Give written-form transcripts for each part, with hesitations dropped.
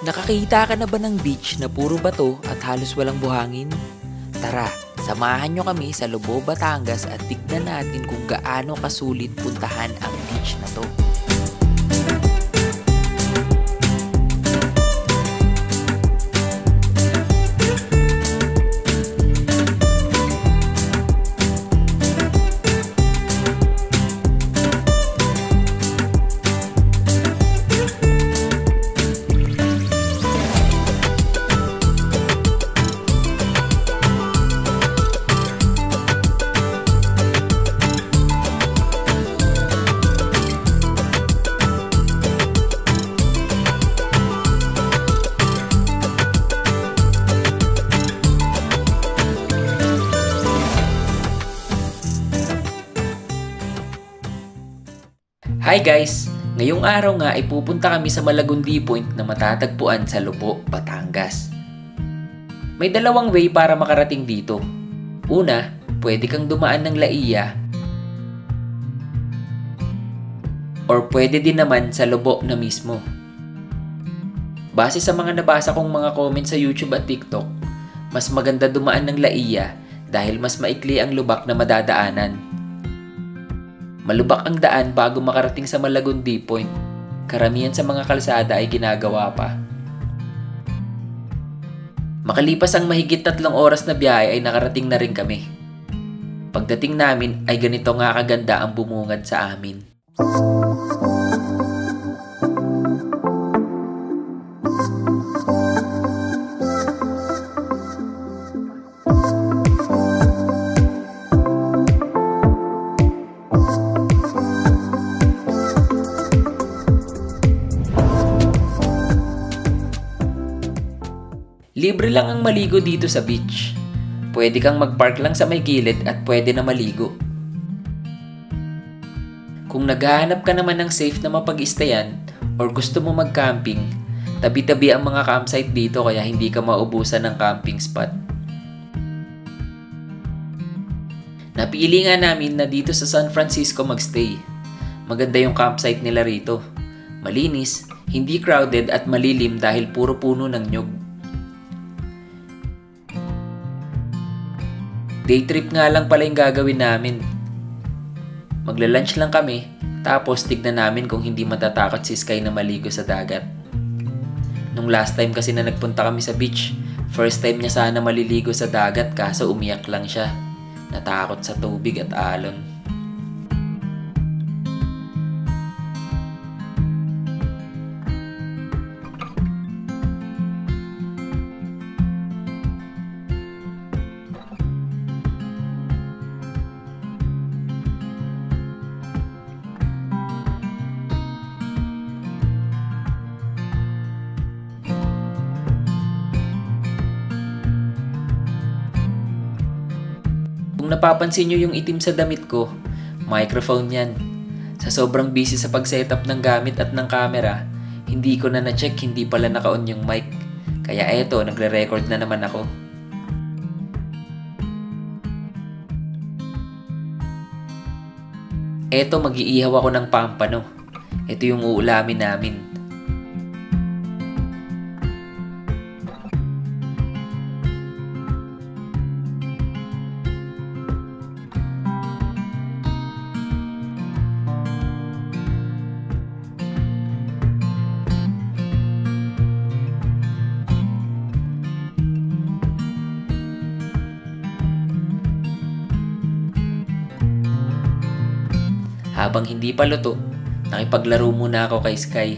Nakakita ka na ba ng beach na puro bato at halos walang buhangin? Tara, samahan nyo kami sa Lubao, Batangas at tignan natin kung gaano kasulit puntahan ang beach na to. Hi guys! Ngayong araw nga ay pupunta kami sa Malagundi Point na matatagpuan sa Lubao, Batangas. May dalawang way para makarating dito. Una, pwede kang dumaan ng Laia or pwede din naman sa Lubao na mismo. Base sa mga nabasa kong mga comments sa YouTube at TikTok, mas maganda dumaan ng Laia dahil mas maikli ang lubak na madadaanan. Malubak ang daan bago makarating sa Malagundi Point. Karamihan sa mga kalsada ay ginagawa pa. Makalipas ang mahigit 3 oras na biyahe ay nakarating na rin kami. Pagdating namin ay ganito nga kaganda ang bumungad sa amin. Libre lang ang maligo dito sa beach. Pwede kang mag-park lang sa may gilid at pwede na maligo. Kung naghahanap ka naman ng safe na mapag-stayan or gusto mo mag-camping, tabi-tabi ang mga campsite dito kaya hindi ka maubusan ng camping spot. Napili nga namin na dito sa San Francisco magstay. Maganda yung campsite nila rito. Malinis, hindi crowded at malilim dahil puro puno ng nyug. Day trip nga lang pala yung gagawin namin. Magla-lunch lang kami, tapos tignan namin kung hindi matatakot si Sky na maligo sa dagat. Nung last time kasi na nagpunta kami sa beach, first time niya sana maliligo sa dagat kaso umiyak lang siya. Natakot sa tubig at alon. Kung napapansin nyo yung itim sa damit ko, microphone yan. Sa sobrang busy sa pag-setup ng gamit at ng camera, hindi ko na na-check hindi pala naka-on yung mic. Kaya eto, nagre-record na naman ako. Eto, mag-iihaw ako ng pampano. Ito yung uulamin namin. Habang hindi pa luto, nakipaglaro muna ako kay Sky.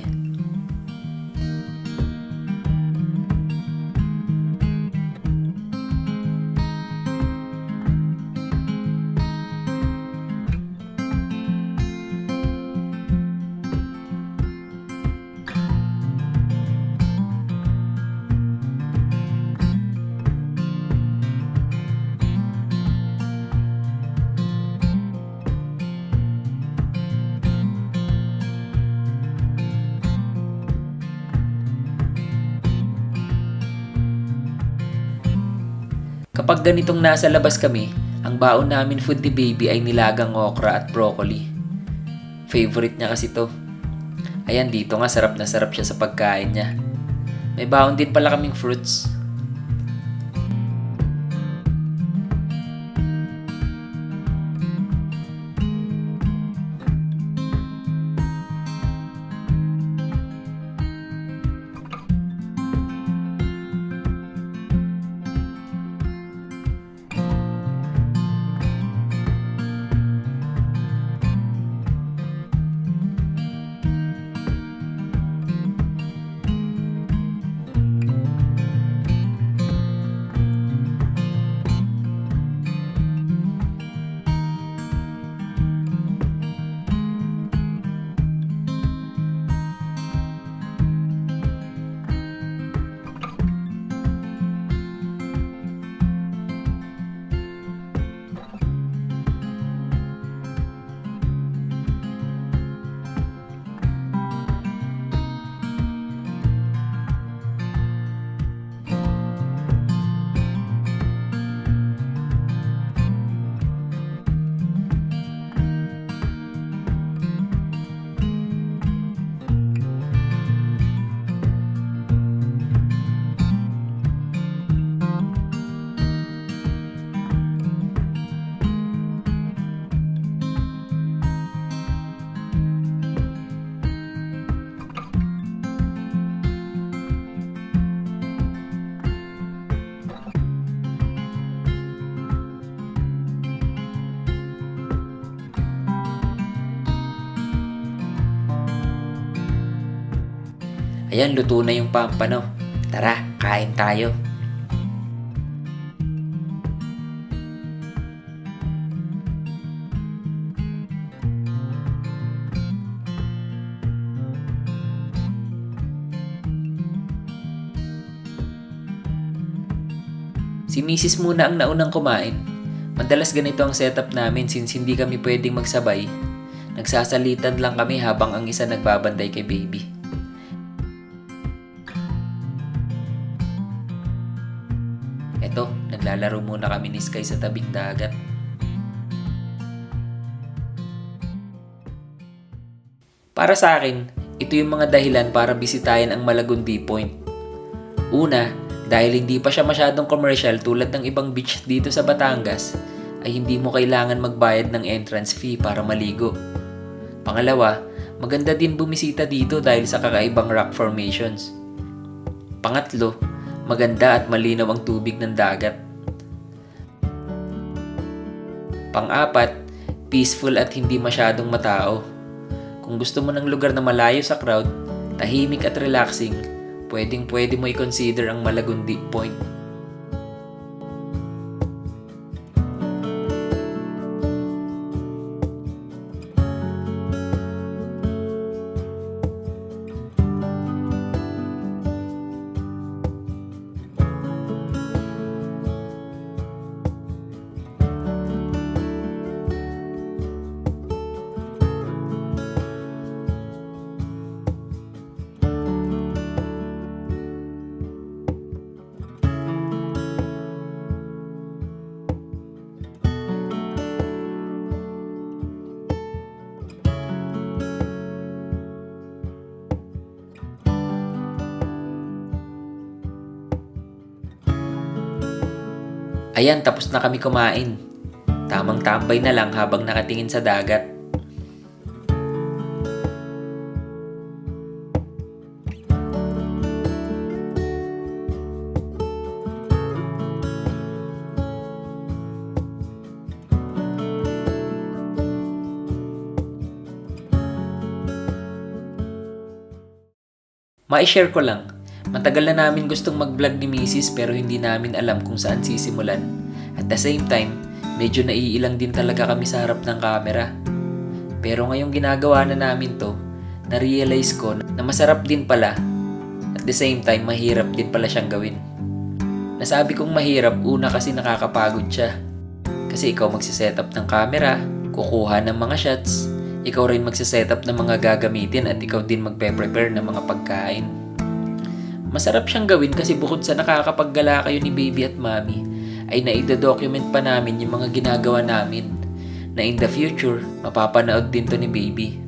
Kapag ganitong nasa labas kami, ang baon namin food ni baby ay nilagang okra at broccoli. Favorite niya kasi to. Ayan, dito nga sarap na sarap siya sa pagkain niya. May baon din pala kaming fruits. Ayan, luto na yung pampano. Tara, kain tayo. Si Mrs. muna ang naunang kumain. Madalas ganito ang setup namin since hindi kami pwedeng magsabay. Nagsasalitan lang kami habang ang isa nagbabantay kay baby. Eto, naglalaro muna kami ni Sky sa tabing dagat. Para sa akin, ito yung mga dahilan para bisitahin ang Malagundi Point. Una, dahil hindi pa siya masyadong commercial tulad ng ibang beach dito sa Batangas, ay hindi mo kailangan magbayad ng entrance fee para maligo. Pangalawa, maganda din bumisita dito dahil sa kakaibang rock formations. Pangatlo, maganda at malinaw ang tubig ng dagat. Pang-apat, peaceful at hindi masyadong matao. Kung gusto mo ng lugar na malayo sa crowd, tahimik at relaxing, pwedeng-pwede mo i-consider ang Malagundi Point. Ayan, tapos na kami kumain. Tamang tambay na lang habang nakatingin sa dagat. Ma-share ko lang. Matagal na namin gustong mag-vlog ni Mrs. pero hindi namin alam kung saan sisimulan. At the same time, medyo naiilang din talaga kami sa harap ng camera. Pero ngayong ginagawa na namin to, na-realize ko na masarap din pala. At the same time, mahirap din pala siyang gawin. Nasabi kong mahirap, una kasi nakakapagod siya. Kasi ikaw magsisetup ng camera, kukuha ng mga shots, ikaw rin magsisetup ng mga gagamitin at ikaw din magpe-prepare ng mga pagkain. Masarap siyang gawin kasi bukod sa nakakapaggala kayo ni baby at mommy, ay naido-document pa namin yung mga ginagawa namin na in the future, mapapanood din to ni baby.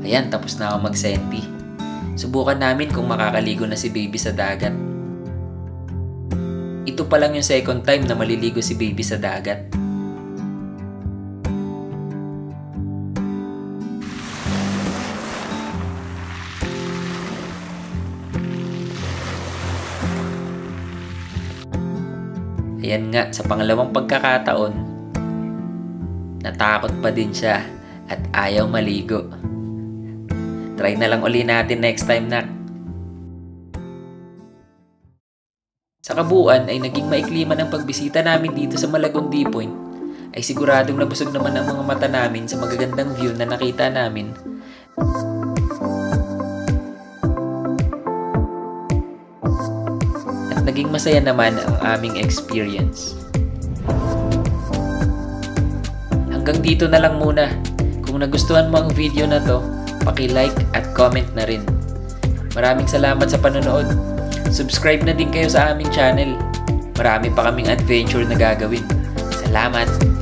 Ayan, tapos na ako mag-senti. Subukan namin kung makakaligo na si baby sa dagat. Ito pa lang yung second time na maliligo si baby sa dagat. Ayan nga, sa pangalawang pagkakataon, natakot pa din siya at ayaw maligo. Try na lang uli natin next time, nak. Sa kabuuan ay naging maikli man ang pagbisita namin dito sa Malagundi Point, ay siguradong nabusog naman ang mga mata namin sa magagandang view na nakita namin. At naging masaya naman ang aming experience. Hanggang dito na lang muna. Kung nagustuhan mo ang video na to, paki-like at comment na rin. Maraming salamat sa panonood. Subscribe na din kayo sa aming channel. Marami pa kaming adventure na gagawin. Salamat!